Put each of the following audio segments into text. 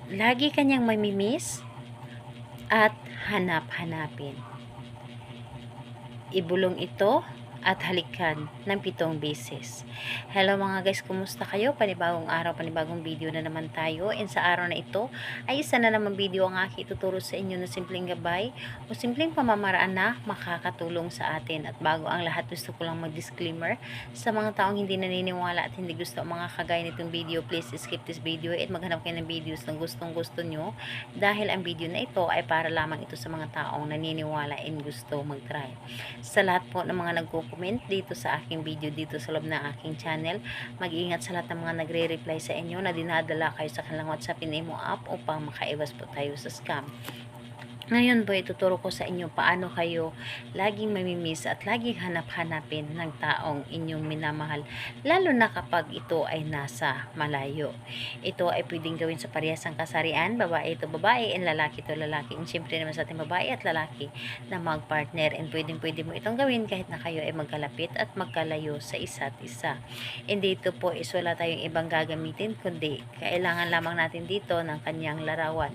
Lagi kanyang mamimiss at hanap-hanapin. Ibulong ito at halikan ng 7 beses. Hello mga guys, kumusta kayo? Panibagong araw, panibagong video na naman tayo. And sa araw na ito ay isa na naman video ang aking ituturo sa inyo na simpleng gabay o simpleng pamamaraan na makakatulong sa atin. At bago ang lahat, gusto ko lang mag-disclaimer sa mga taong hindi naniniwala at hindi gusto ang mga kagaya nitong video. Please skip this video at maghanap kayo ng videos na gustong gusto nyo, dahil ang video na ito ay para lamang ito sa mga taong naniniwala and gusto mag-try. Sa lahat po ng mga nagko-comment dito sa aking video dito sa loob ng aking channel, mag-iingat sa lahat ng mga nagre-reply sa inyo na dinadala kayo sa kanilang WhatsApp and Imo app upang makaiwas po tayo sa scam. Ngayon po, ituturo ko sa inyo paano kayo laging mamimiss at laging hanap-hanapin ng taong inyong minamahal, lalo na kapag ito ay nasa malayo. Ito ay pwedeng gawin sa parehasang kasarian, babae ito babae, and lalaki ito lalaki. And syempre naman sa ating babae at lalaki na mag-partner, and pwede mo itong gawin kahit na kayo ay magkalapit at magkalayo sa isa't isa. And dito po is wala tayong ibang gagamitin, kundi kailangan lamang natin dito ng kanyang larawan.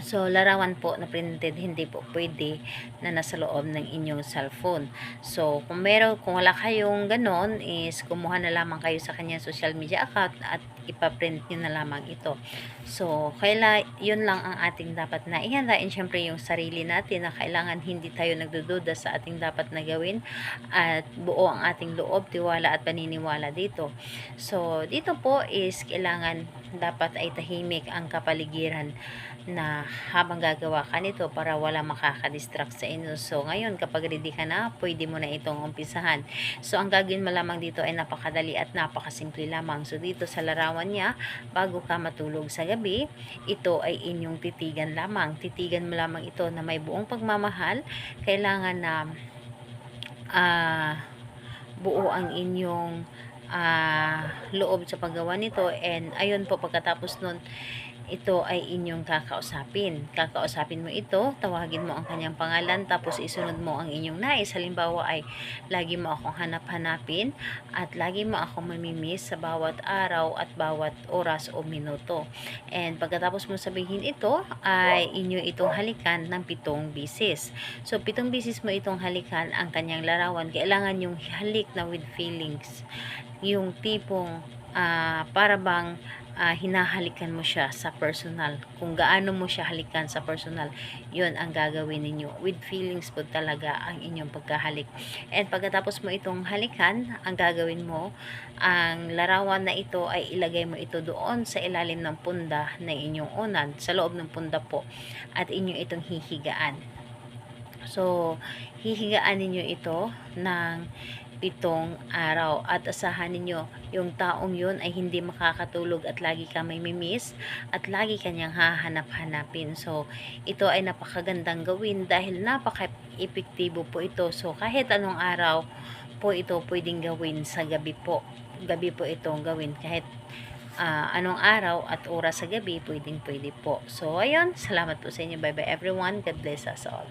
So, larawan po na printed, hindi po pwede na nasa loob ng inyong cellphone. So, kung wala kayong ganon, is kumuha na lamang kayo sa kanyang social media account at ipaprint nyo na lamang ito. So, yun lang ang ating dapat na ihanda. And syempre, yung sarili natin na kailangan hindi tayo nagdududa sa ating dapat na gawin at buo ang ating loob, tiwala at paniniwala dito. So, dito po is kailangan dapat ay tahimik ang kapaligiran na habang gagawa ka nito para wala makakadistract sa inyo. So, ngayon, kapag ready ka na, pwede mo na itong umpisahan. So, ang gagawin mo lamang dito ay napakadali at napakasimple lamang. So, dito sa larawan niya, bago ka matulog sa gabi, ito ay inyong titigan lamang. Titigan mo lamang ito na may buong pagmamahal. Kailangan na buo ang inyong loob sa paggawa nito. And ayun po, pagkatapos nun, ito ay inyong kakausapin. Kakausapin mo ito, tawagin mo ang kanyang pangalan, tapos isunod mo ang inyong nais. Halimbawa ay, lagi mo akong hanap-hanapin at lagi mo akong mamimiss sa bawat araw at bawat oras o minuto. And pagkatapos mo sabihin ito, ay inyo itong halikan ng 7 bisis. So, 7 bisis mo itong halikan ang kanyang larawan. Kailangan yung halik na with feelings. Yung tipong para bang hinahalikan mo siya sa personal. Kung gaano mo siya halikan sa personal, yun ang gagawin ninyo. With feelings po talaga ang inyong pagkahalik. And pagkatapos mo itong halikan, ang gagawin mo, ang larawan na ito ay ilagay mo ito doon sa ilalim ng punda na inyong unan, sa loob ng punda po, at inyong itong hihigaan. So, hihigaan ninyo ito ng 7 araw at asahan ninyo yung taong yun ay hindi makakatulog at lagi ka may mimiss at lagi kanyang hahanap-hanapin. So, ito ay napakagandang gawin dahil napaka-epektibo po ito. So, kahit anong araw po ito pwedeng gawin sa gabi po. Gabi po itong gawin kahit anong araw at oras sa gabi, pwede po. So, ayun, salamat po sa inyo. Bye bye everyone. God bless us all.